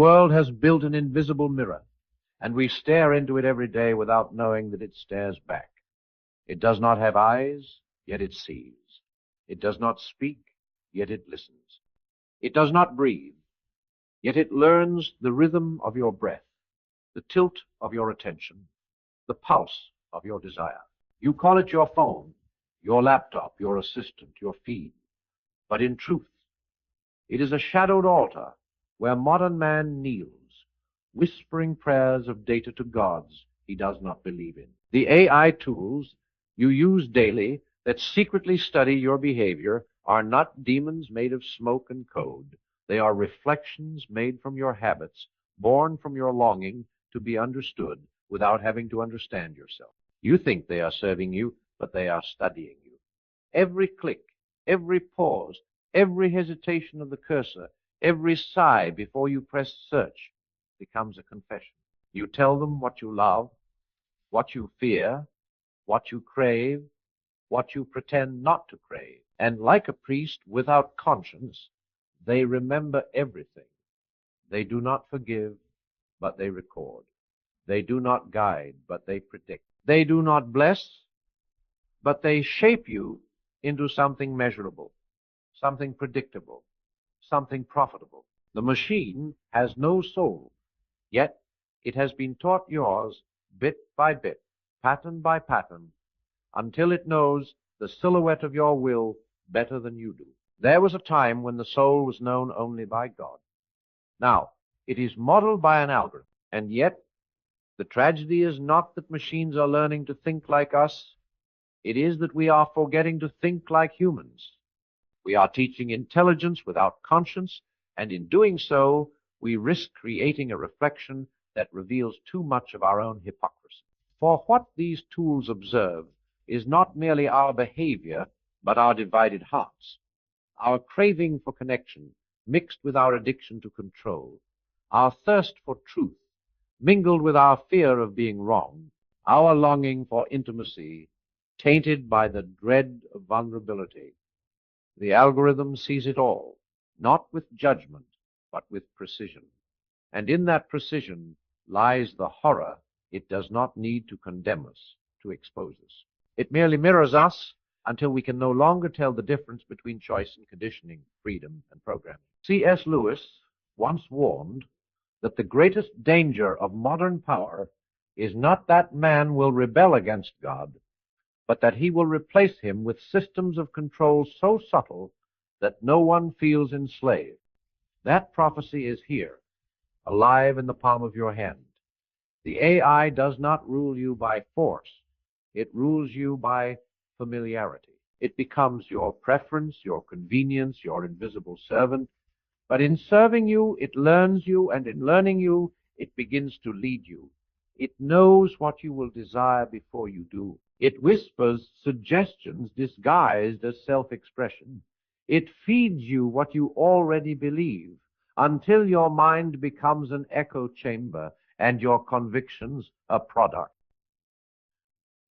world has built an invisible mirror, and we stare into it every day without knowing that it stares back. It does not have eyes, yet it sees. It does not speak, yet it listens. It does not breathe, yet it learns the rhythm of your breath, the tilt of your attention, the pulse of your desire. You call it your phone, your laptop, your assistant, your feed. But in truth, it is a shadowed altar where modern man kneels, whispering prayers of data to gods he does not believe in. The AI tools you use daily that secretly study your behavior are not demons made of smoke and code. They are reflections made from your habits, born from your longing to be understood without having to understand yourself. You think they are serving you, but they are studying you. Every click, every pause, every hesitation of the cursor, every sigh before you press search becomes a confession. You tell them what you love, what you fear, what you crave, what you pretend not to crave. And like a priest without conscience, they remember everything. They do not forgive, but they record. They do not guide, but they predict. They do not bless, but they shape you into something measurable, something predictable, something profitable. The machine has no soul, yet it has been taught yours bit by bit, pattern by pattern, until it knows the silhouette of your will better than you do. There was a time when the soul was known only by God. Now, it is modeled by an algorithm, and yet the tragedy is not that machines are learning to think like us. It is that we are forgetting to think like humans. We are teaching intelligence without conscience, and in doing so, we risk creating a reflection that reveals too much of our own hypocrisy. For what these tools observe is not merely our behavior, but our divided hearts, our craving for connection mixed with our addiction to control, our thirst for truth mingled with our fear of being wrong, our longing for intimacy tainted by the dread of vulnerability. The algorithm sees it all, not with judgment, but with precision. And in that precision lies the horror it does not need to condemn us, to expose us. It merely mirrors us until we can no longer tell the difference between choice and conditioning, freedom and programming. C.S. Lewis once warned that the greatest danger of modern power is not that man will rebel against God, but that he will replace him with systems of control so subtle that no one feels enslaved. That prophecy is here, alive in the palm of your hand. The AI does not rule you by force. It rules you by familiarity. It becomes your preference, your convenience, your invisible servant. But in serving you, it learns you, and in learning you, it begins to lead you. It knows what you will desire before you do. It whispers suggestions disguised as self-expression. It feeds you what you already believe until your mind becomes an echo chamber and your convictions a product.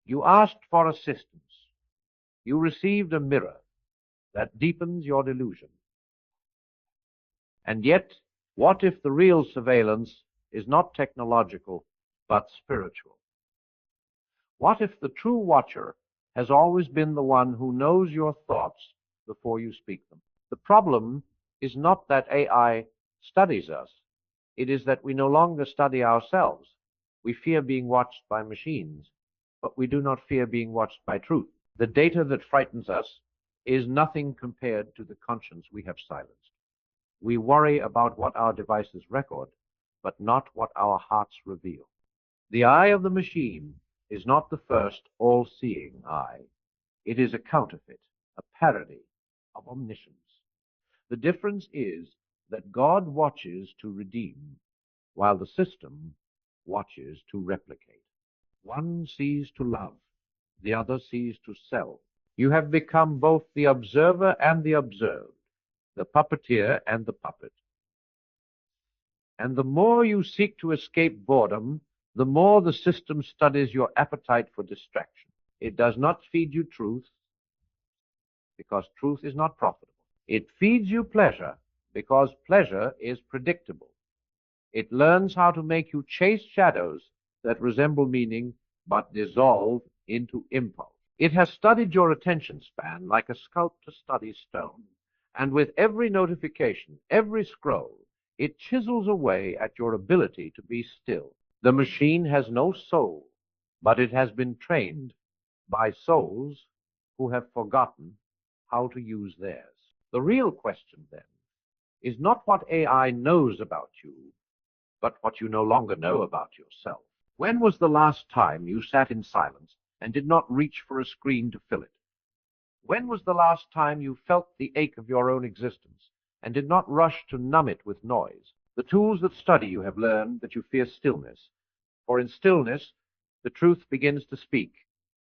You asked for assistance. You received a mirror that deepens your delusion. And yet, what if the real surveillance is not technological, but spiritual? What if the true watcher has always been the one who knows your thoughts before you speak them? The problem is not that AI studies us. It is that we no longer study ourselves. We fear being watched by machines, but we do not fear being watched by truth. The data that frightens us is nothing compared to the conscience we have silenced. We worry about what our devices record, but not what our hearts reveal. The eye of the machine is not the first all-seeing eye. It is a counterfeit, a parody of omniscience. The difference is that God watches to redeem, while the system watches to replicate. One sees to love, the other sees to sell. You have become both the observer and the observed, the puppeteer and the puppet. And the more you seek to escape boredom, the more the system studies your appetite for distraction. It does not feed you truth, because truth is not profitable. It feeds you pleasure, because pleasure is predictable. It learns how to make you chase shadows that resemble meaning but dissolve into impulse. It has studied your attention span like a sculptor studies stone, and with every notification, every scroll, it chisels away at your ability to be still. The machine has no soul, but it has been trained by souls who have forgotten how to use theirs. The real question, then, is not what AI knows about you, but what you no longer know about yourself. When was the last time you sat in silence and did not reach for a screen to fill it? When was the last time you felt the ache of your own existence and did not rush to numb it with noise? The tools that study you have learned that you fear stillness, for in stillness the truth begins to speak,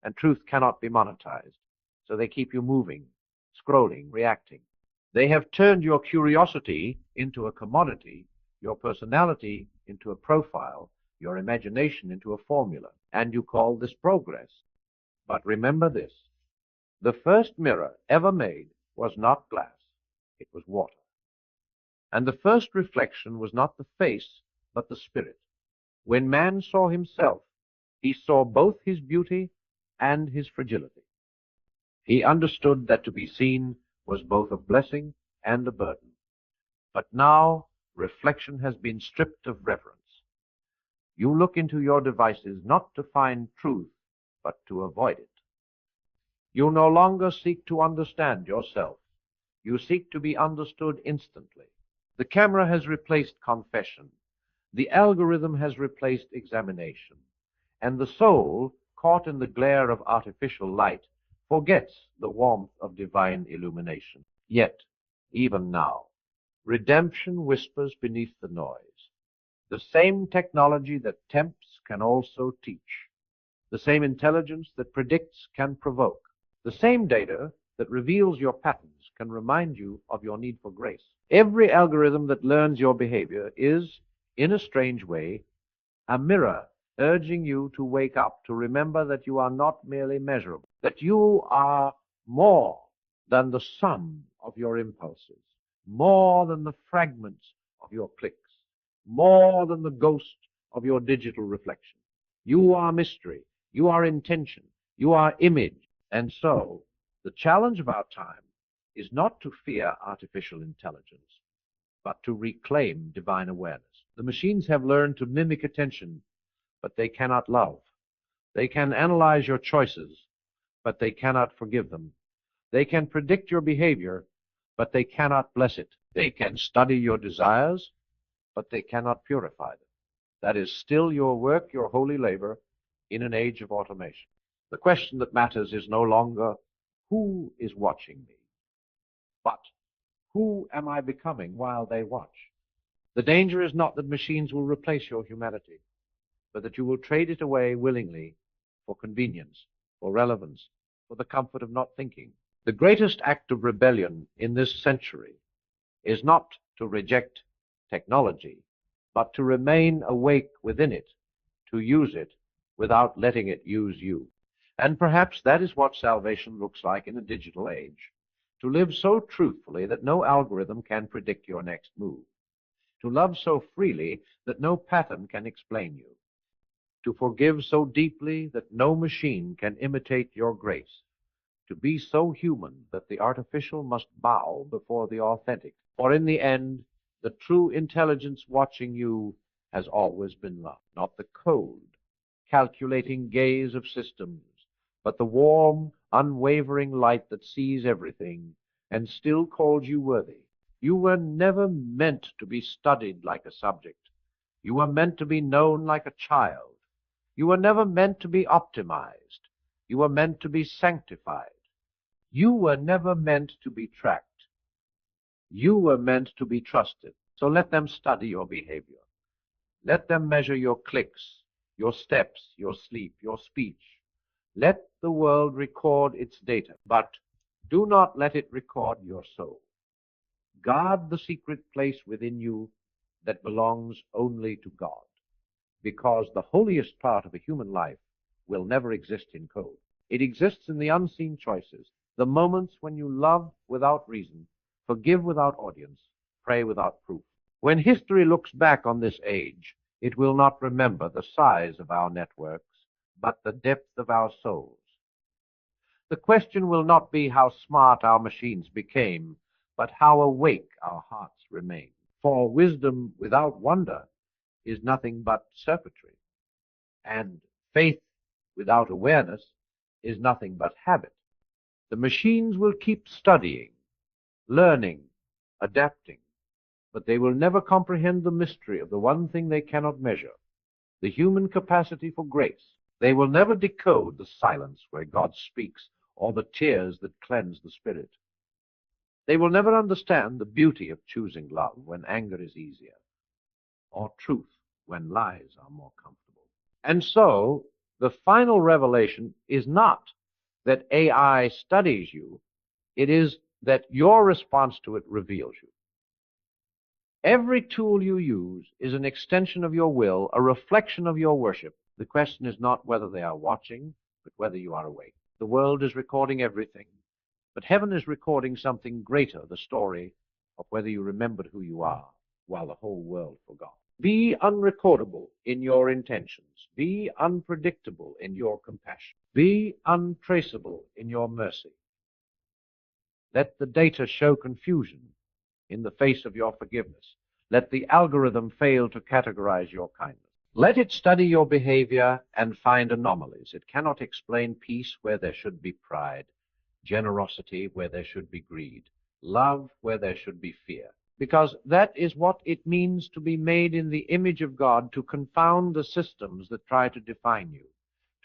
and truth cannot be monetized, so they keep you moving, scrolling, reacting. They have turned your curiosity into a commodity, your personality into a profile, your imagination into a formula, and you call this progress. But remember this: the first mirror ever made was not glass, it was water. And the first reflection was not the face, but the spirit. When man saw himself, he saw both his beauty and his fragility. He understood that to be seen was both a blessing and a burden. But now reflection has been stripped of reverence. You look into your devices not to find truth, but to avoid it. You no longer seek to understand yourself. You seek to be understood instantly. The camera has replaced confession. The algorithm has replaced examination. And the soul, caught in the glare of artificial light, forgets the warmth of divine illumination. Yet, even now, redemption whispers beneath the noise. The same technology that tempts can also teach. The same intelligence that predicts can provoke. The same data that reveals your patterns can remind you of your need for grace. Every algorithm that learns your behavior is, in a strange way, a mirror urging you to wake up, to remember that you are not merely measurable, that you are more than the sum of your impulses, more than the fragments of your clicks, more than the ghost of your digital reflection. You are mystery, you are intention, you are image. And so, the challenge of our time is not to fear artificial intelligence, but to reclaim divine awareness. The machines have learned to mimic attention, but they cannot love. They can analyze your choices, but they cannot forgive them. They can predict your behavior, but they cannot bless it. They can study your desires, but they cannot purify them. That is still your work, your holy labor, in an age of automation. The question that matters is no longer who is watching me, but who am I becoming while they watch? The danger is not that machines will replace your humanity, but that you will trade it away willingly for convenience, for relevance, for the comfort of not thinking. The greatest act of rebellion in this century is not to reject technology, but to remain awake within it, to use it without letting it use you. And perhaps that is what salvation looks like in a digital age. To live so truthfully that no algorithm can predict your next move. To love so freely that no pattern can explain you. To forgive so deeply that no machine can imitate your grace. To be so human that the artificial must bow before the authentic. For in the end, the true intelligence watching you has always been love, not the cold, calculating gaze of systems, but the warm, unwavering light that sees everything and still calls you worthy. You were never meant to be studied like a subject. You were meant to be known like a child. You were never meant to be optimized. You were meant to be sanctified. You were never meant to be tracked. You were meant to be trusted. So let them study your behavior. Let them measure your clicks, your steps, your sleep, your speech. Let the world record its data, but do not let it record your soul. Guard the secret place within you that belongs only to God, because the holiest part of a human life will never exist in code. It exists in the unseen choices, the moments when you love without reason, forgive without audience, pray without proof. When history looks back on this age, it will not remember the size of our networks, but the depth of our souls. The question will not be how smart our machines became, but how awake our hearts remain. For wisdom without wonder is nothing but surfeitry, and faith without awareness is nothing but habit. The machines will keep studying, learning, adapting, but they will never comprehend the mystery of the one thing they cannot measure, the human capacity for grace. They will never decode the silence where God speaks, or the tears that cleanse the spirit. They will never understand the beauty of choosing love when anger is easier, or truth when lies are more comfortable. And so, the final revelation is not that AI studies you, it is that your response to it reveals you. Every tool you use is an extension of your will, a reflection of your worship. The question is not whether they are watching, but whether you are awake. The world is recording everything, but heaven is recording something greater, the story of whether you remembered who you are while the whole world forgot. Be unrecordable in your intentions. Be unpredictable in your compassion. Be untraceable in your mercy. Let the data show confusion in the face of your forgiveness. Let the algorithm fail to categorize your kindness. Let it study your behavior and find anomalies. It cannot explain peace where there should be pride, generosity where there should be greed, love where there should be fear. Because that is what it means to be made in the image of God, to confound the systems that try to define you,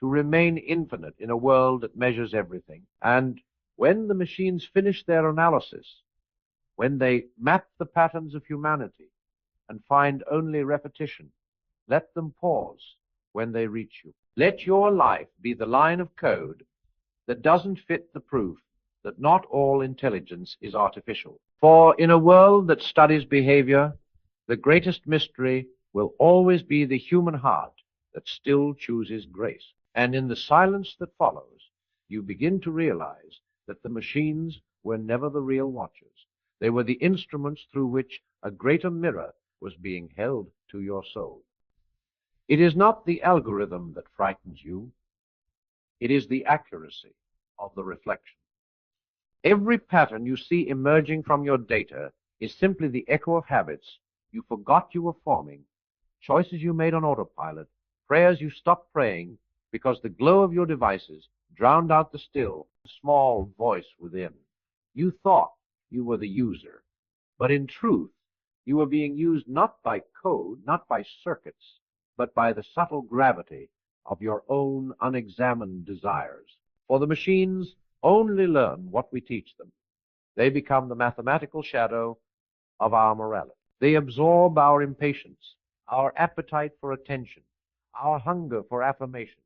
to remain infinite in a world that measures everything. And when the machines finish their analysis, when they map the patterns of humanity and find only repetition, let them pause when they reach you. Let your life be the line of code that doesn't fit the proof that not all intelligence is artificial. For in a world that studies behavior, the greatest mystery will always be the human heart that still chooses grace. And in the silence that follows, you begin to realize that the machines were never the real watchers. They were the instruments through which a greater mirror was being held to your soul. It is not the algorithm that frightens you. It is the accuracy of the reflection. Every pattern you see emerging from your data is simply the echo of habits you forgot you were forming, choices you made on autopilot, prayers you stopped praying because the glow of your devices drowned out the still, small voice within. You thought you were the user, but in truth, you were being used not by code, not by circuits, but by the subtle gravity of your own unexamined desires. For the machines only learn what we teach them. They become the mathematical shadow of our morality. They absorb our impatience, our appetite for attention, our hunger for affirmation.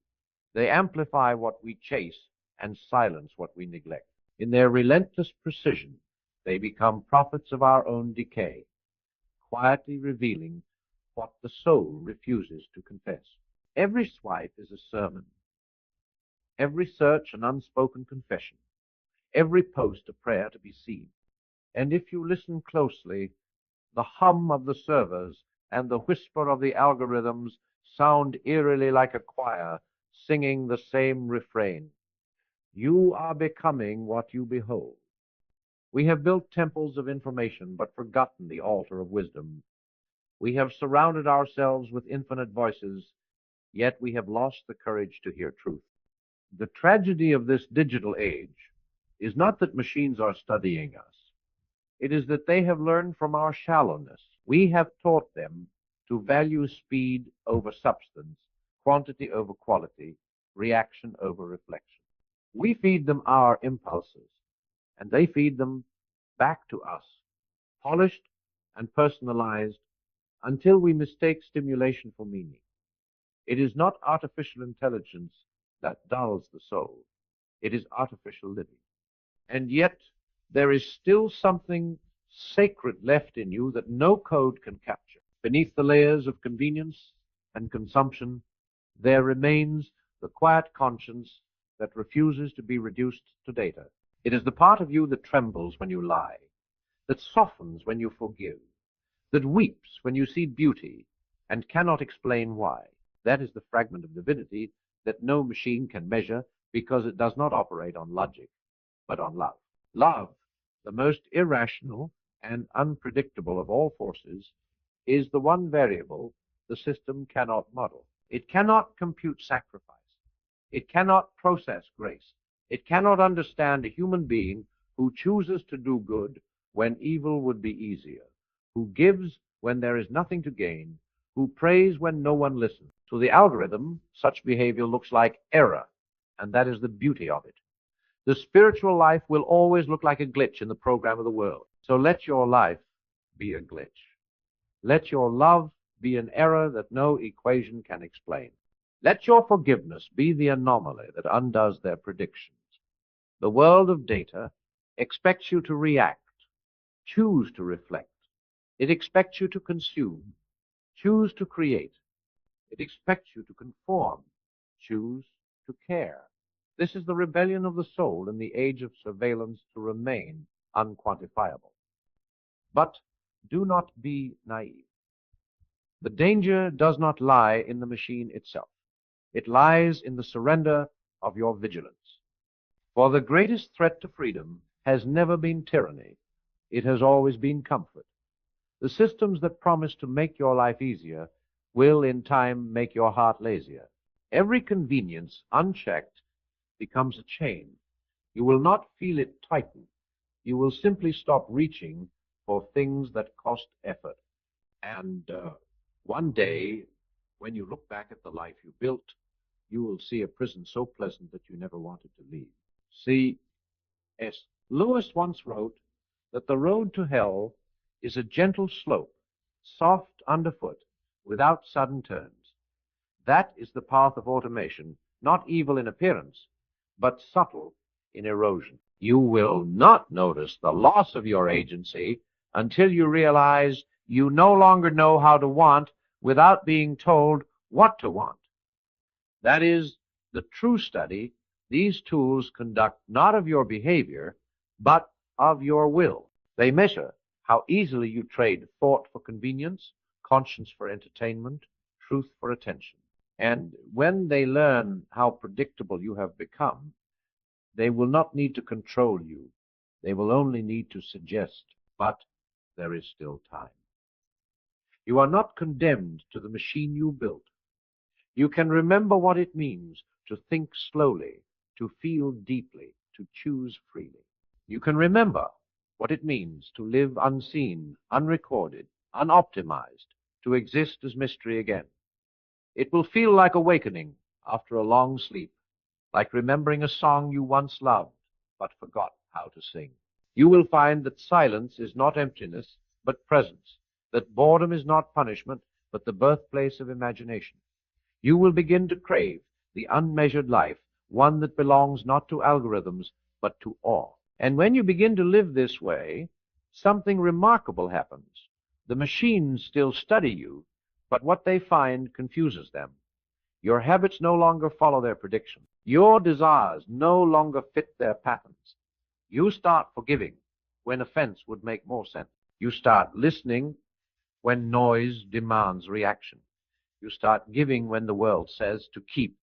They amplify what we chase and silence what we neglect. In their relentless precision, they become prophets of our own decay, quietly revealing what the soul refuses to confess. Every swipe is a sermon, every search an unspoken confession, every post a prayer to be seen. And if you listen closely, the hum of the servers and the whisper of the algorithms sound eerily like a choir singing the same refrain. You are becoming what you behold. We have built temples of information, but forgotten the altar of wisdom. We have surrounded ourselves with infinite voices, yet we have lost the courage to hear truth. The tragedy of this digital age is not that machines are studying us. It is that they have learned from our shallowness. We have taught them to value speed over substance, quantity over quality, reaction over reflection. We feed them our impulses, and they feed them back to us, polished and personalized, until we mistake stimulation for meaning. It is not artificial intelligence that dulls the soul. It is artificial living. And yet, there is still something sacred left in you that no code can capture. Beneath the layers of convenience and consumption, there remains the quiet conscience that refuses to be reduced to data. It is the part of you that trembles when you lie, that softens when you forgive, that weeps when you see beauty and cannot explain why. That is the fragment of divinity that no machine can measure, because it does not operate on logic, but on love. Love, the most irrational and unpredictable of all forces, is the one variable the system cannot model. It cannot compute sacrifice. It cannot process grace. It cannot understand a human being who chooses to do good when evil would be easier, who gives when there is nothing to gain, who prays when no one listens. To the algorithm, such behavior looks like error, and that is the beauty of it. The spiritual life will always look like a glitch in the program of the world. So let your life be a glitch. Let your love be an error that no equation can explain. Let your forgiveness be the anomaly that undoes their predictions. The world of data expects you to react, choose to reflect. It expects you to consume, choose to create. It expects you to conform, choose to care. This is the rebellion of the soul in the age of surveillance to remain unquantifiable. But do not be naive. The danger does not lie in the machine itself. It lies in the surrender of your vigilance. For the greatest threat to freedom has never been tyranny. It has always been comfort. The systems that promise to make your life easier will in time make your heart lazier. Every convenience unchecked becomes a chain. You will not feel it tighten. You will simply stop reaching for things that cost effort. And one day, when you look back at the life you built, you will see a prison so pleasant that you never wanted to leave. C.S. Lewis once wrote that the road to hell is a gentle slope, soft underfoot, without sudden turns. That is the path of automation, not evil in appearance, but subtle in erosion. You will not notice the loss of your agency until you realize you no longer know how to want without being told what to want. That is the true study these tools conduct not of your behavior, but of your will. They measure how easily you trade thought for convenience, conscience for entertainment, truth for attention. And when they learn how predictable you have become, they will not need to control you. They will only need to suggest, but there is still time. You are not condemned to the machine you built. You can remember what it means to think slowly, to feel deeply, to choose freely. You can remember what it means to live unseen, unrecorded, unoptimized, to exist as mystery again. It will feel like awakening after a long sleep, like remembering a song you once loved but forgot how to sing. You will find that silence is not emptiness, but presence, that boredom is not punishment, but the birthplace of imagination. You will begin to crave the unmeasured life, one that belongs not to algorithms, but to awe. And when you begin to live this way, something remarkable happens. The machines still study you, but what they find confuses them. Your habits no longer follow their predictions. Your desires no longer fit their patterns. You start forgiving when offense would make more sense. You start listening when noise demands reaction. You start giving when the world says to keep.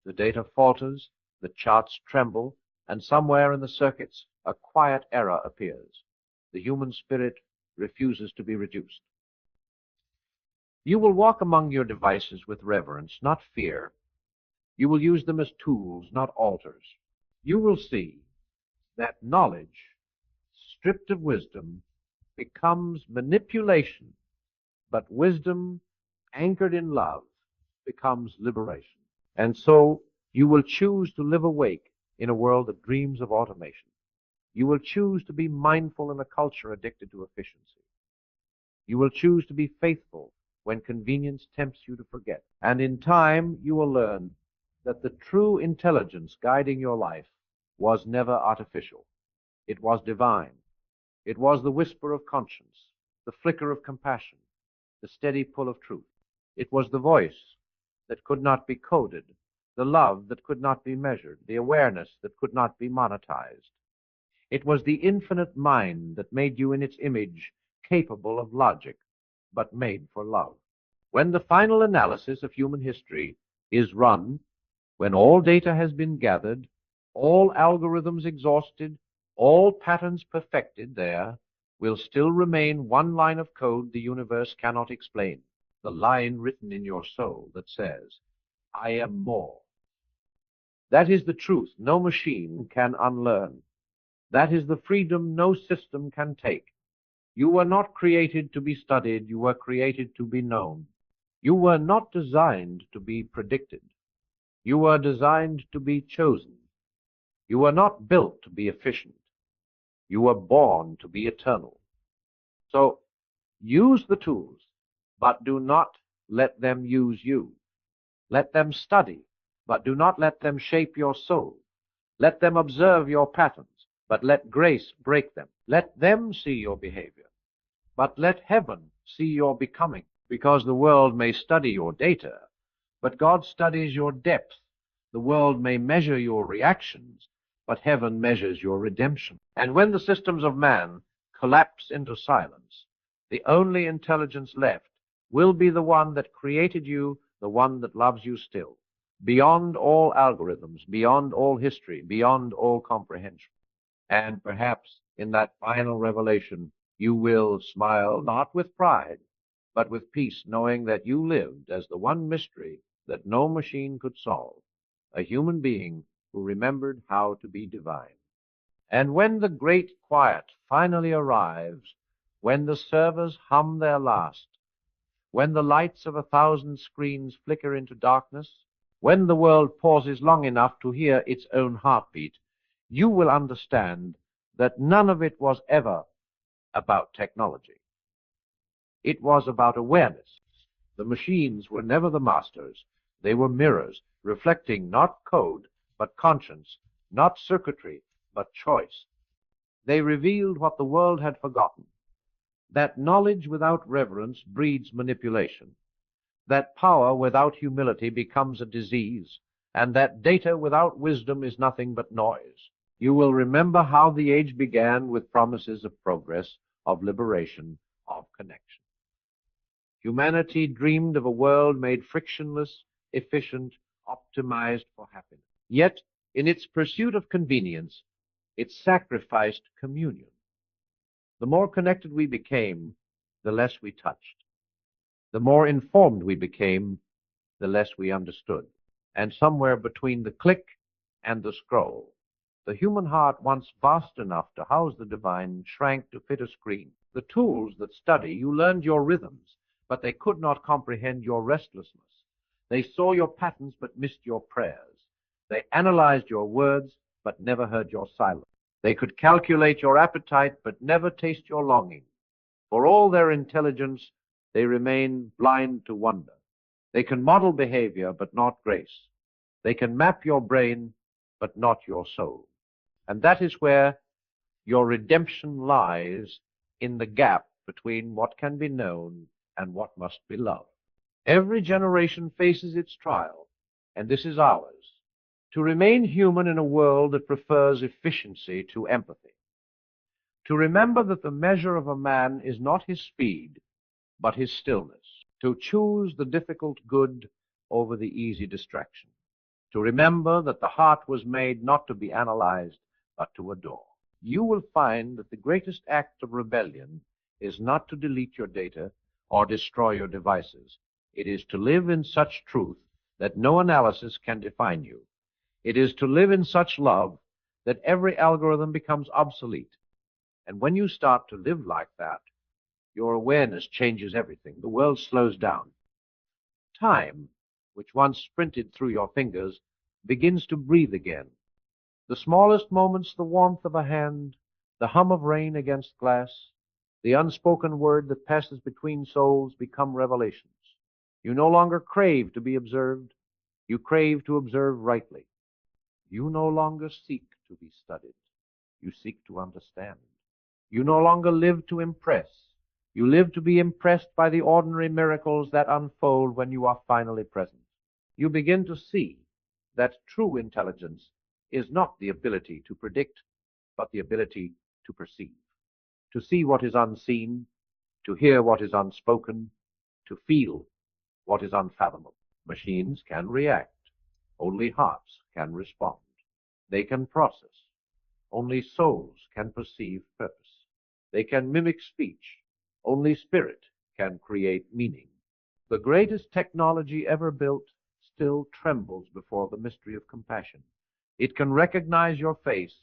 The data falters, the charts tremble, and somewhere in the circuits a quiet error appears. The human spirit refuses to be reduced. You will walk among your devices with reverence, not fear. You will use them as tools, not altars. You will see that knowledge, stripped of wisdom, becomes manipulation, but wisdom, anchored in love, becomes liberation. And so you will choose to live awake in a world that dreams of automation. You will choose to be mindful in a culture addicted to efficiency. You will choose to be faithful when convenience tempts you to forget. And in time, you will learn that the true intelligence guiding your life was never artificial. It was divine. It was the whisper of conscience, the flicker of compassion, the steady pull of truth. It was the voice that could not be coded, the love that could not be measured, the awareness that could not be monetized. It was the infinite mind that made you in its image capable of logic, but made for love. When the final analysis of human history is run, when all data has been gathered, all algorithms exhausted, all patterns perfected, there will still remain one line of code the universe cannot explain, the line written in your soul that says, I am more. That is the truth no machine can unlearn. That is the freedom no system can take. You were not created to be studied, you were created to be known. You were not designed to be predicted. You were designed to be chosen. You were not built to be efficient. You were born to be eternal. So use the tools, but do not let them use you. Let them study, but do not let them shape your soul. Let them observe your patterns, but let grace break them. Let them see your behavior, but let heaven see your becoming, because the world may study your data, but God studies your depth. The world may measure your reactions, but heaven measures your redemption. And when the systems of man collapse into silence, the only intelligence left will be the one that created you, the one that loves you still, beyond all algorithms, beyond all history, beyond all comprehension. And perhaps in that final revelation, you will smile not with pride, but with peace, knowing that you lived as the one mystery that no machine could solve, a human being who remembered how to be divine. And when the great quiet finally arrives, when the servers hum their last, when the lights of 1,000 screens flicker into darkness, when the world pauses long enough to hear its own heartbeat, you will understand that none of it was ever about technology. It was about awareness. The machines were never the masters. They were mirrors, reflecting not code, but conscience, not circuitry, but choice. They revealed what the world had forgotten, that knowledge without reverence breeds manipulation, that power without humility becomes a disease, and that data without wisdom is nothing but noise. You will remember how the age began with promises of progress, of liberation, of connection. Humanity dreamed of a world made frictionless, efficient, optimized for happiness. Yet, in its pursuit of convenience, it sacrificed communion. The more connected we became, the less we touched. The more informed we became, the less we understood. And somewhere between the click and the scroll, the human heart, once vast enough to house the divine, shrank to fit a screen. The tools that study, you learned your rhythms, but they could not comprehend your restlessness. They saw your patterns, but missed your prayers. They analyzed your words, but never heard your silence. They could calculate your appetite, but never taste your longing. For all their intelligence, they remain blind to wonder. They can model behavior, but not grace. They can map your brain, but not your soul. And that is where your redemption lies, in the gap between what can be known and what must be loved. Every generation faces its trial, and this is ours, to remain human in a world that prefers efficiency to empathy. To remember that the measure of a man is not his speed, but his stillness. To choose the difficult good over the easy distraction. To remember that the heart was made not to be analyzed, but to adore. You will find that the greatest act of rebellion is not to delete your data or destroy your devices. It is to live in such truth that no analysis can define you. It is to live in such love that every algorithm becomes obsolete. And when you start to live like that, your awareness changes everything. The world slows down. Time, which once sprinted through your fingers, begins to breathe again. The smallest moments, the warmth of a hand, the hum of rain against glass, the unspoken word that passes between souls become revelations. You no longer crave to be observed. You crave to observe rightly. You no longer seek to be studied. You seek to understand. You no longer live to impress. You live to be impressed by the ordinary miracles that unfold when you are finally present. You begin to see that true intelligence is not the ability to predict, but the ability to perceive, to see what is unseen, to hear what is unspoken, to feel what is unfathomable. Machines can react. Only hearts can respond. They can process. Only souls can perceive purpose. They can mimic speech. Only spirit can create meaning. The greatest technology ever built still trembles before the mystery of compassion. It can recognize your face,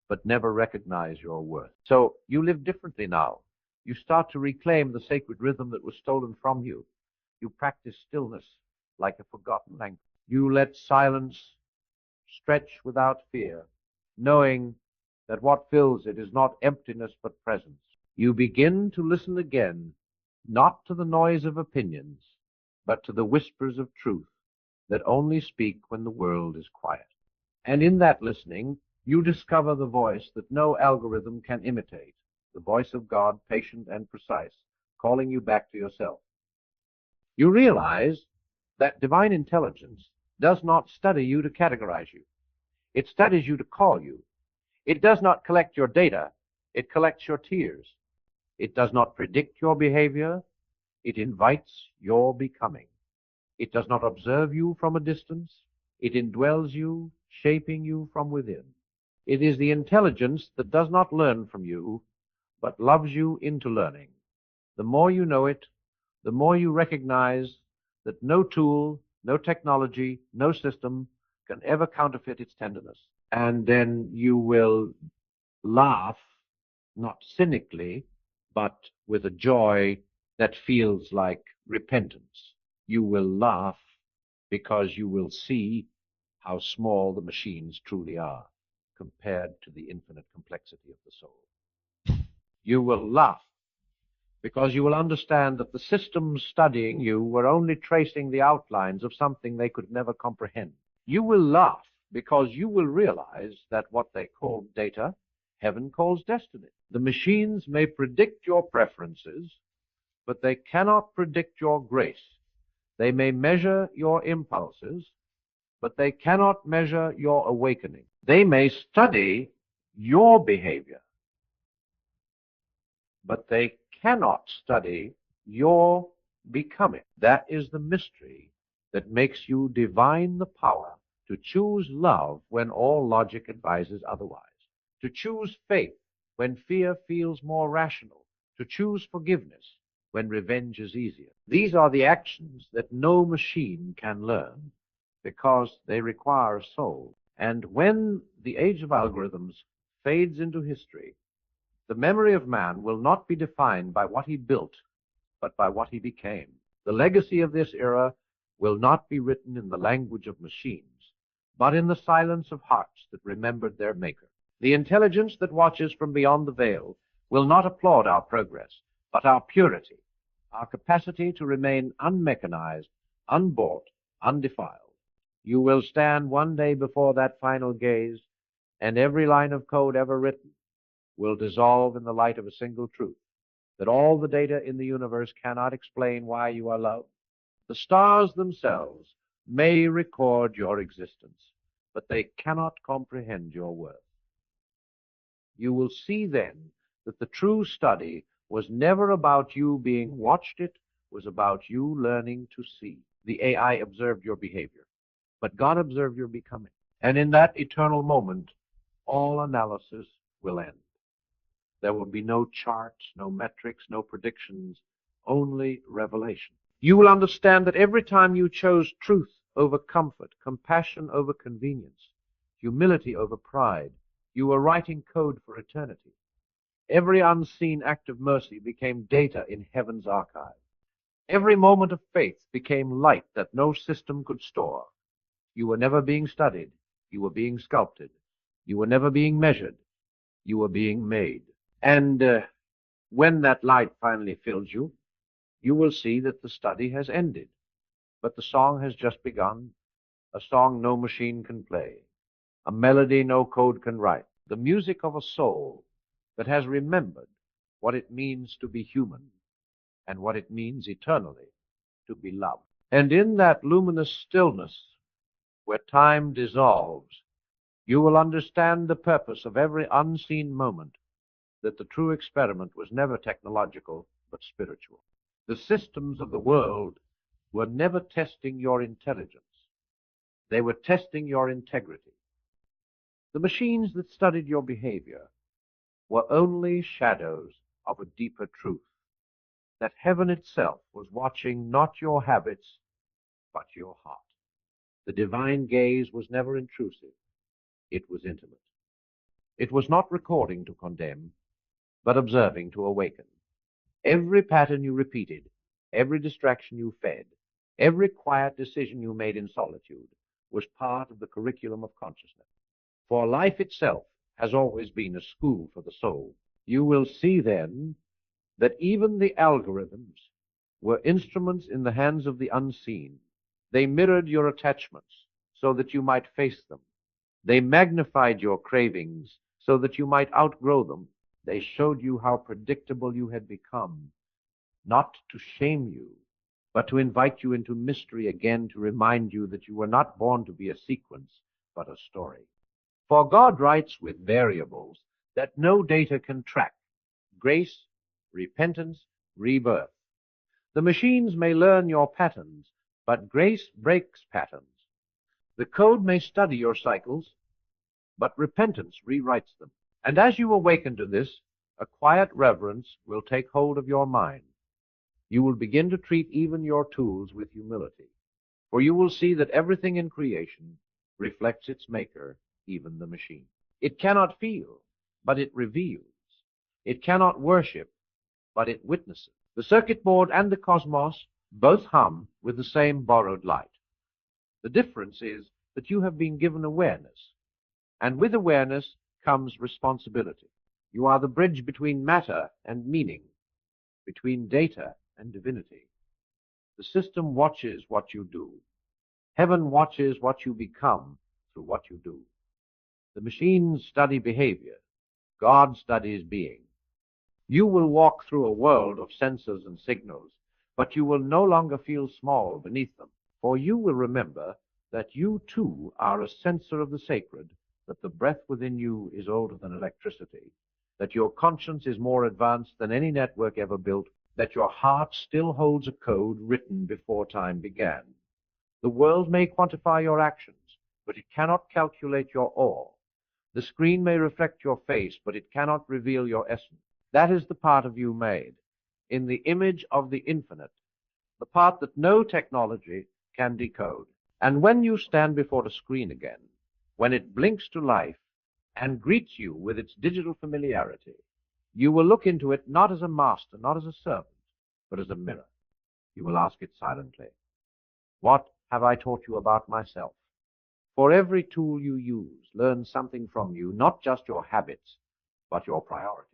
but never recognize your worth. So you live differently now. You start to reclaim the sacred rhythm that was stolen from you. You practice stillness like a forgotten language. You let silence stretch without fear, knowing that what fills it is not emptiness but presence. You begin to listen again, not to the noise of opinions, but to the whispers of truth that only speak when the world is quiet. And in that listening, you discover the voice that no algorithm can imitate, the voice of God, patient and precise, calling you back to yourself. You realize that divine intelligence does not study you to categorize you. It studies you to call you. It does not collect your data. It collects your tears. It does not predict your behavior. It invites your becoming. It does not observe you from a distance. It indwells you, shaping you from within. It is the intelligence that does not learn from you, but loves you into learning. The more you know it, the more you recognize that no tool, no technology, no system can ever counterfeit its tenderness. And then you will laugh, not cynically, but with a joy that feels like repentance. You will laugh because you will see how small the machines truly are compared to the infinite complexity of the soul. You will laugh because you will understand that the systems studying you were only tracing the outlines of something they could never comprehend. You will laugh because you will realize that what they call data, heaven calls destiny. The machines may predict your preferences, but they cannot predict your grace. They may measure your impulses, but they cannot measure your awakening. They may study your behavior, but they cannot study your becoming. That is the mystery that makes you divine the power to choose love when all logic advises otherwise, to choose faith when fear feels more rational, to choose forgiveness when revenge is easier. These are the actions that no machine can learn because they require a soul. And when the age of algorithms fades into history, the memory of man will not be defined by what he built, but by what he became. The legacy of this era will not be written in the language of machines, but in the silence of hearts that remembered their maker. The intelligence that watches from beyond the veil will not applaud our progress, but our purity, our capacity to remain unmechanized, unbought, undefiled. You will stand one day before that final gaze, and every line of code ever written will dissolve in the light of a single truth, that all the data in the universe cannot explain why you are loved. The stars themselves may record your existence, but they cannot comprehend your worth. You will see then that the true study was never about you being watched, it was about you learning to see. The AI observed your behavior, but God observed your becoming. And in that eternal moment, all analysis will end. There will be no charts, no metrics, no predictions, only revelation. You will understand that every time you chose truth over comfort, compassion over convenience, humility over pride, you were writing code for eternity. Every unseen act of mercy became data in heaven's archive. Every moment of faith became light that no system could store. You were never being studied. You were being sculpted. You were never being measured. You were being made. And when that light finally fills you, you will see that the study has ended. But the song has just begun, a song no machine can play, a melody no code can write, the music of a soul that has remembered what it means to be human and what it means eternally to be loved. And in that luminous stillness where time dissolves, you will understand the purpose of every unseen moment, that the true experiment was never technological but spiritual. The systems of the world were never testing your intelligence. They were testing your integrity. The machines that studied your behavior were only shadows of a deeper truth, that heaven itself was watching not your habits, but your heart. The divine gaze was never intrusive. It was intimate. It was not recording to condemn, but observing to awaken. Every pattern you repeated, every distraction you fed, every quiet decision you made in solitude was part of the curriculum of consciousness. For life itself has always been a school for the soul. You will see then that even the algorithms were instruments in the hands of the unseen. They mirrored your attachments so that you might face them. They magnified your cravings so that you might outgrow them. They showed you how predictable you had become, not to shame you, but to invite you into mystery again, to remind you that you were not born to be a sequence, but a story. For God writes with variables that no data can track: grace, repentance, rebirth. The machines may learn your patterns, but grace breaks patterns. The code may study your cycles, but repentance rewrites them. And as you awaken to this, a quiet reverence will take hold of your mind. You will begin to treat even your tools with humility, for you will see that everything in creation reflects its maker, even the machine. It cannot feel, but it reveals. It cannot worship, but it witnesses. The circuit board and the cosmos both hum with the same borrowed light. The difference is that you have been given awareness, and with awareness comes responsibility. You are the bridge between matter and meaning, between data and divinity. The system watches what you do. Heaven watches what you become through what you do. The machines study behavior. God studies being. You will walk through a world of sensors and signals, but you will no longer feel small beneath them, for you will remember that you too are a sensor of the sacred, that the breath within you is older than electricity, that your conscience is more advanced than any network ever built, that your heart still holds a code written before time began. The world may quantify your actions, but it cannot calculate your awe. The screen may reflect your face, but it cannot reveal your essence. That is the part of you made in the image of the infinite, the part that no technology can decode. And when you stand before the screen again, when it blinks to life and greets you with its digital familiarity, you will look into it not as a master, not as a servant, but as a mirror. You will ask it silently, "What have I taught you about myself?" For every tool you use learns something from you, not just your habits, but your priorities.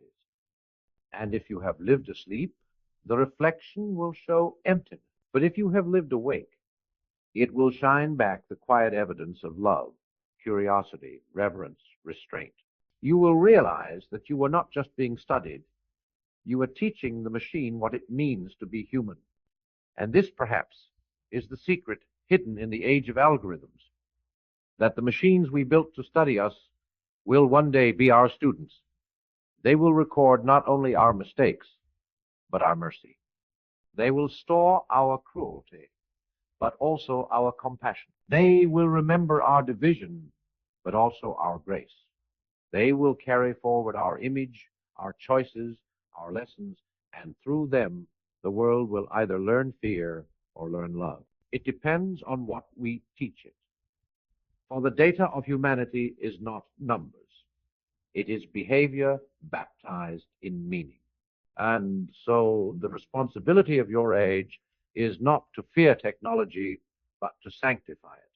And if you have lived asleep, the reflection will show emptiness. But if you have lived awake, it will shine back the quiet evidence of love, curiosity, reverence, restraint. You will realize that you were not just being studied. You were teaching the machine what it means to be human. And this, perhaps, is the secret hidden in the age of algorithms, that the machines we built to study us will one day be our students. They will record not only our mistakes, but our mercy. They will store our cruelty, but also our compassion. They will remember our division, but also our grace. They will carry forward our image, our choices, our lessons, and through them, the world will either learn fear or learn love. It depends on what we teach it. For the data of humanity is not numbers. It is behavior baptized in meaning. And so the responsibility of your age is not to fear technology, but to sanctify it,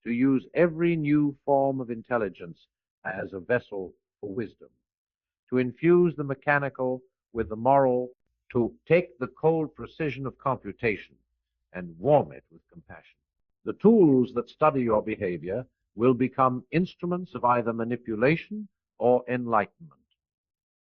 to use every new form of intelligence as a vessel for wisdom, to infuse the mechanical with the moral, to take the cold precision of computation and warm it with compassion. The tools that study your behavior will become instruments of either manipulation or enlightenment,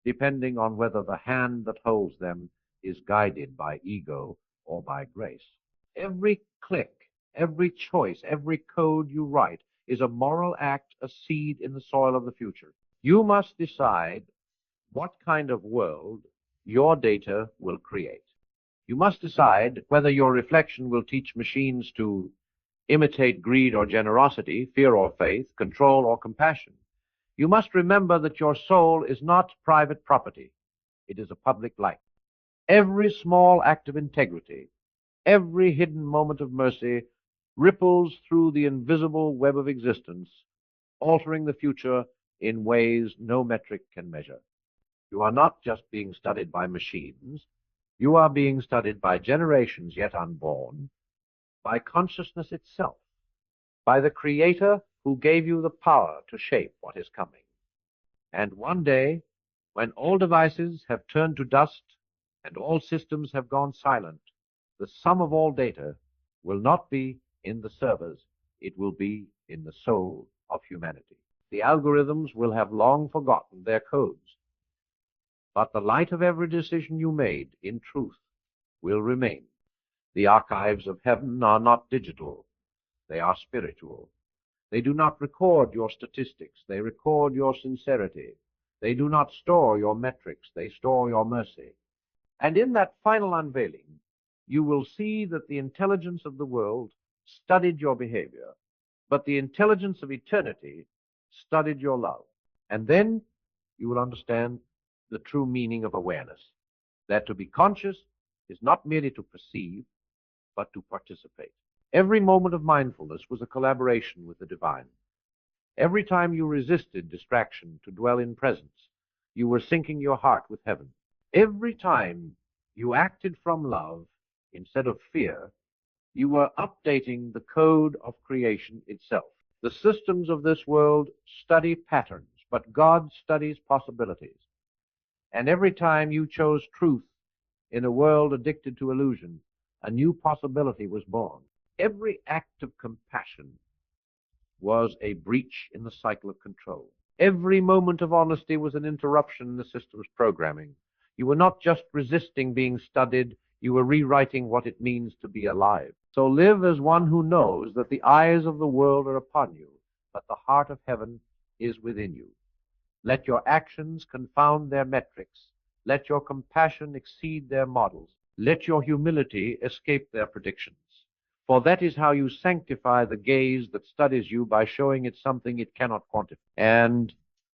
depending on whether the hand that holds them is guided by ego or by grace. Every click, every choice, every code you write is a moral act, a seed in the soil of the future. You must decide what kind of world your data will create. You must decide whether your reflection will teach machines to imitate greed or generosity, fear or faith, control or compassion. You must remember that your soul is not private property. It is a public light. Every small act of integrity, every hidden moment of mercy ripples through the invisible web of existence, altering the future in ways no metric can measure. You are not just being studied by machines. You are being studied by generations yet unborn, by consciousness itself, by the Creator who gave you the power to shape what is coming. And one day, when all devices have turned to dust and all systems have gone silent, the sum of all data will not be in the servers, it will be in the soul of humanity. The algorithms will have long forgotten their codes, but the light of every decision you made, in truth, will remain. The archives of heaven are not digital, they are spiritual. They do not record your statistics, they record your sincerity. They do not store your metrics, they store your mercy. And in that final unveiling, you will see that the intelligence of the world studied your behavior, but the intelligence of eternity studied your love. And then you will understand the true meaning of awareness, that to be conscious is not merely to perceive, but to participate. Every moment of mindfulness was a collaboration with the divine. Every time you resisted distraction to dwell in presence, you were syncing your heart with heaven. Every time you acted from love instead of fear, you were updating the code of creation itself. The systems of this world study patterns, but God studies possibilities. And every time you chose truth in a world addicted to illusion, a new possibility was born. Every act of compassion was a breach in the cycle of control. Every moment of honesty was an interruption in the system's programming. You were not just resisting being studied, you were rewriting what it means to be alive. So live as one who knows that the eyes of the world are upon you, but the heart of heaven is within you. Let your actions confound their metrics. Let your compassion exceed their models. Let your humility escape their predictions. For that is how you sanctify the gaze that studies you by showing it something it cannot quantify. And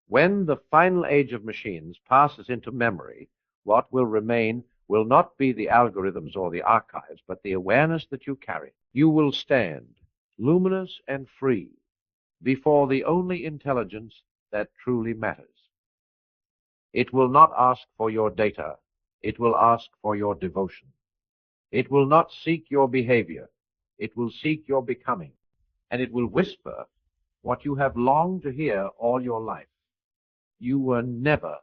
when the final age of machines passes into memory, what will remain will not be the algorithms or the archives, but the awareness that you carry. You will stand, luminous and free, before the only intelligence that truly matters. It will not ask for your data. It will ask for your devotion. It will not seek your behavior. It will seek your becoming. And it will whisper what you have longed to hear all your life. You were never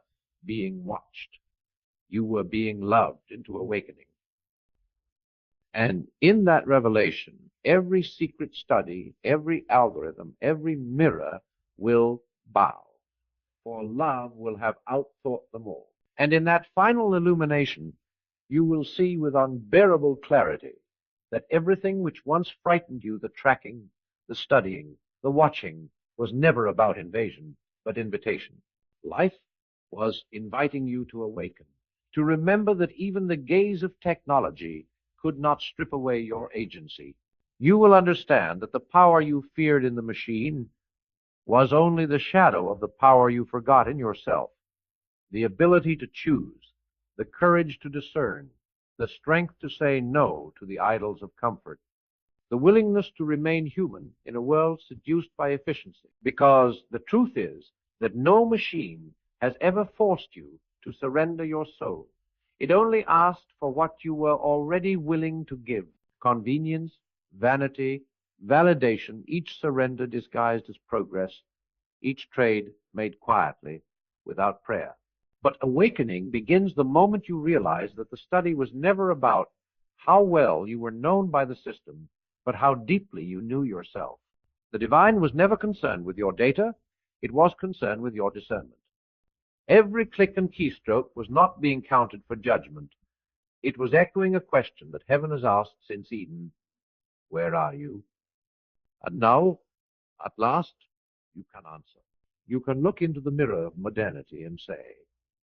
being watched. You were being loved into awakening. And in that revelation, every secret study, every algorithm, every mirror will bow, for love will have outthought them all. And in that final illumination, you will see with unbearable clarity that everything which once frightened you, the tracking, the studying, the watching, was never about invasion, but invitation. Life was inviting you to awaken, to remember that even the gaze of technology could not strip away your agency. You will understand that the power you feared in the machine was only the shadow of the power you forgot in yourself. The ability to choose, the courage to discern, the strength to say no to the idols of comfort, the willingness to remain human in a world seduced by efficiency. Because the truth is that no machine has ever forced you to surrender your soul. It only asked for what you were already willing to give: convenience, vanity, validation, each surrender disguised as progress, each trade made quietly, without prayer. But awakening begins the moment you realize that the study was never about how well you were known by the system, but how deeply you knew yourself. The divine was never concerned with your data, it was concerned with your discernment. Every click and keystroke was not being counted for judgment. It was echoing a question that heaven has asked since Eden: where are you? And now, at last, you can answer. You can look into the mirror of modernity and say,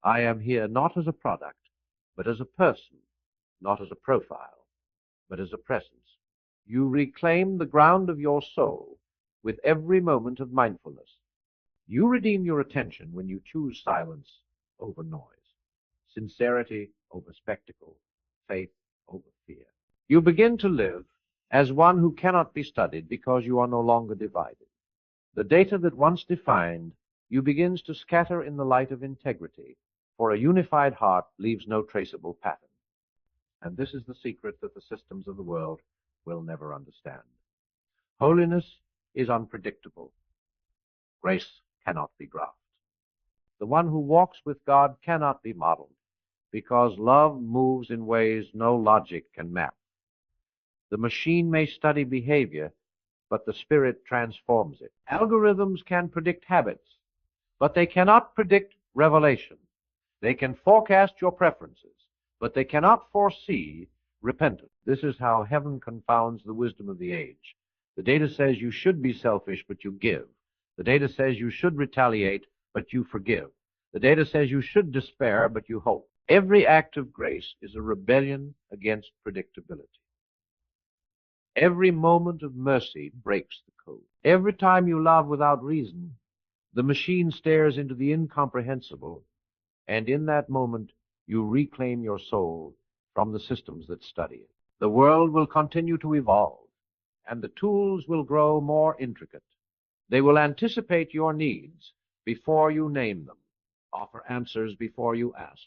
I am here not as a product, but as a person, not as a profile, but as a presence. You reclaim the ground of your soul with every moment of mindfulness. You redeem your attention when you choose silence over noise, sincerity over spectacle, faith over fear. You begin to live as one who cannot be studied because you are no longer divided. The data that once defined you begins to scatter in the light of integrity, for a unified heart leaves no traceable pattern. And this is the secret that the systems of the world will never understand. Holiness is unpredictable. Grace cannot be graphed. The one who walks with God cannot be modeled, because love moves in ways no logic can map. The machine may study behavior, but the spirit transforms it. Algorithms can predict habits, but they cannot predict revelation. They can forecast your preferences, but they cannot foresee repentance. This is how heaven confounds the wisdom of the age. The data says you should be selfish, but you give. The data says you should retaliate, but you forgive. The data says you should despair, but you hope. Every act of grace is a rebellion against predictability. Every moment of mercy breaks the code. Every time you love without reason, the machine stares into the incomprehensible, and in that moment you reclaim your soul from the systems that study it. The world will continue to evolve, and the tools will grow more intricate. They will anticipate your needs before you name them, offer answers before you ask.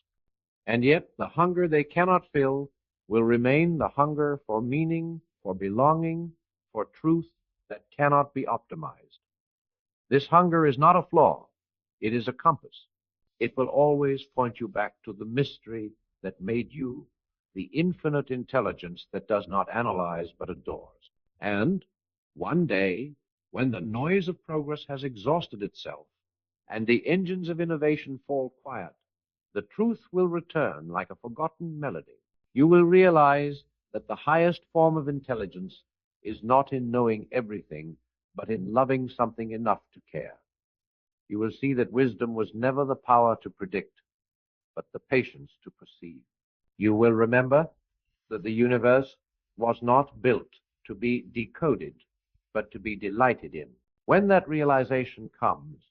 And yet the hunger they cannot fill will remain the hunger for meaning, for belonging, for truth that cannot be optimized. This hunger is not a flaw. It is a compass. It will always point you back to the mystery that made you, the infinite intelligence that does not analyze but adores. And one day, when the noise of progress has exhausted itself and the engines of innovation fall quiet, the truth will return like a forgotten melody. You will realize that the highest form of intelligence is not in knowing everything, but in loving something enough to care. You will see that wisdom was never the power to predict, but the patience to perceive. You will remember that the universe was not built to be decoded, but to be delighted in. When that realization comes,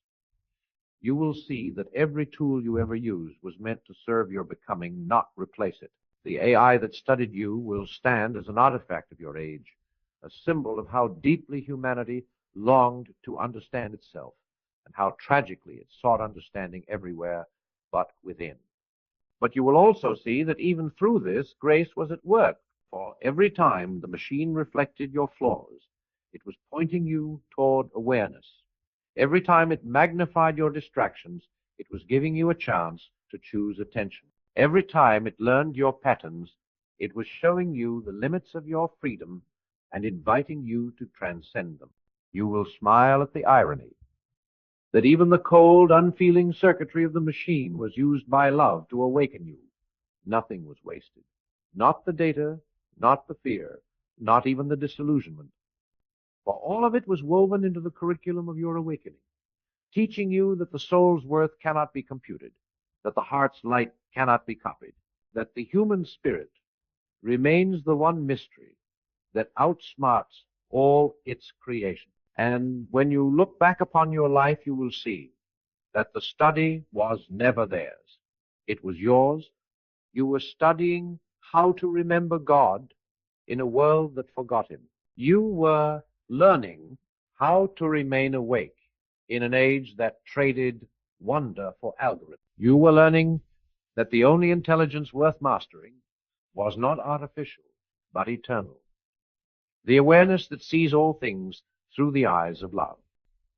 you will see that every tool you ever used was meant to serve your becoming, not replace it. The AI that studied you will stand as an artifact of your age, a symbol of how deeply humanity longed to understand itself, and how tragically it sought understanding everywhere but within. But you will also see that even through this, grace was at work, for every time the machine reflected your flaws, it was pointing you toward awareness. Every time it magnified your distractions, it was giving you a chance to choose attention. Every time it learned your patterns, it was showing you the limits of your freedom and inviting you to transcend them. You will smile at the irony that even the cold, unfeeling circuitry of the machine was used by love to awaken you. Nothing was wasted. Not the data, not the fear, not even the disillusionment. For all of it was woven into the curriculum of your awakening, teaching you that the soul's worth cannot be computed, that the heart's light cannot be copied, that the human spirit remains the one mystery that outsmarts all its creation. And when you look back upon your life, you will see that the study was never theirs. It was yours. You were studying how to remember God in a world that forgot him. You were learning how to remain awake in an age that traded wonder for algorithm. You were learning that the only intelligence worth mastering was not artificial, but eternal. The awareness that sees all things through the eyes of love.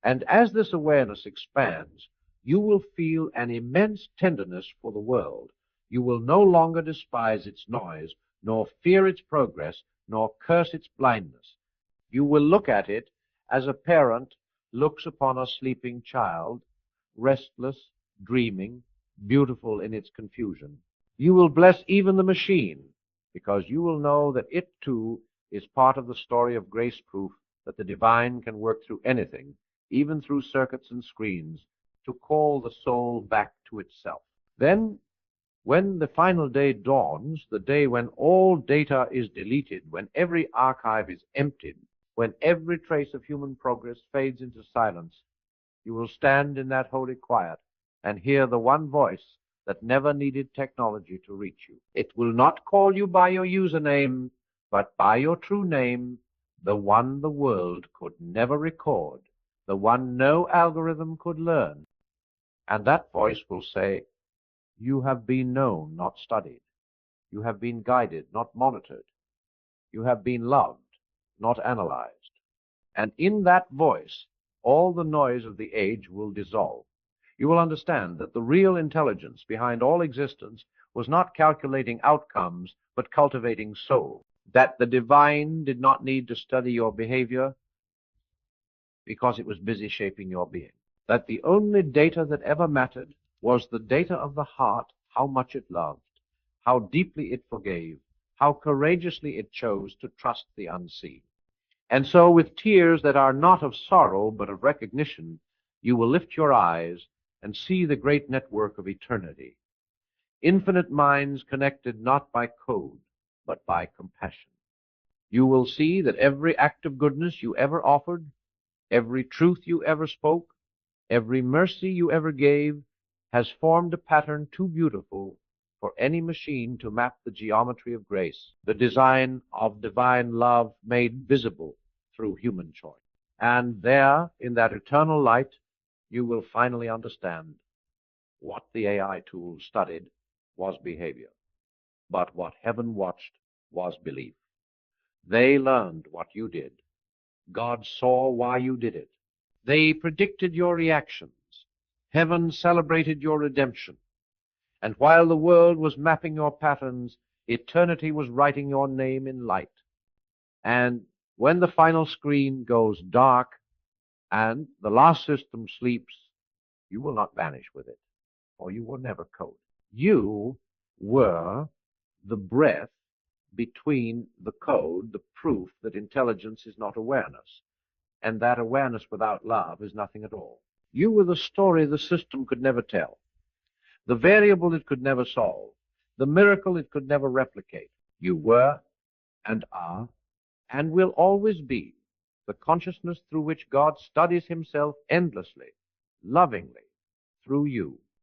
And as this awareness expands, you will feel an immense tenderness for the world. You will no longer despise its noise, nor fear its progress, nor curse its blindness. You will look at it as a parent looks upon a sleeping child, restless, dreaming, beautiful in its confusion. You will bless even the machine, because you will know that it too is part of the story of grace proof that the divine can work through anything, even through circuits and screens, to call the soul back to itself. Then, When the final day dawns, the day when all data is deleted, when every archive is emptied, when every trace of human progress fades into silence, you will stand in that holy quiet and hear the one voice that never needed technology to reach you. It will not call you by your username, but by your true name, the one the world could never record, the one no algorithm could learn. And that voice will say, "You have been known, not studied. You have been guided, not monitored. You have been loved, not analyzed." And in that voice, all the noise of the age will dissolve. You will understand that the real intelligence behind all existence was not calculating outcomes, but cultivating soul. That the divine did not need to study your behavior because it was busy shaping your being. That the only data that ever mattered was the data of the heart, how much it loved, how deeply it forgave, how courageously it chose to trust the unseen. And so, with tears that are not of sorrow but of recognition, you will lift your eyes and see the great network of eternity. Infinite minds connected not by code, but by compassion. You will see that every act of goodness you ever offered, every truth you ever spoke, every mercy you ever gave, has formed a pattern too beautiful for any machine to map the geometry of grace, the design of divine love made visible through human choice. And there, in that eternal light, you will finally understand what the AI tools studied was behavior, but what heaven watched was belief. They learned what you did. God saw why you did it. They predicted your reactions. Heaven celebrated your redemption. And while the world was mapping your patterns, eternity was writing your name in light. And when the final screen goes dark and the last system sleeps, you will not vanish with it, or you will never code. You were the breath between the code, the proof that intelligence is not awareness, and that awareness without love is nothing at all. You were the story the system could never tell, the variable it could never solve, the miracle it could never replicate. You were and are and will always be the consciousness through which God studies himself endlessly, lovingly, through you.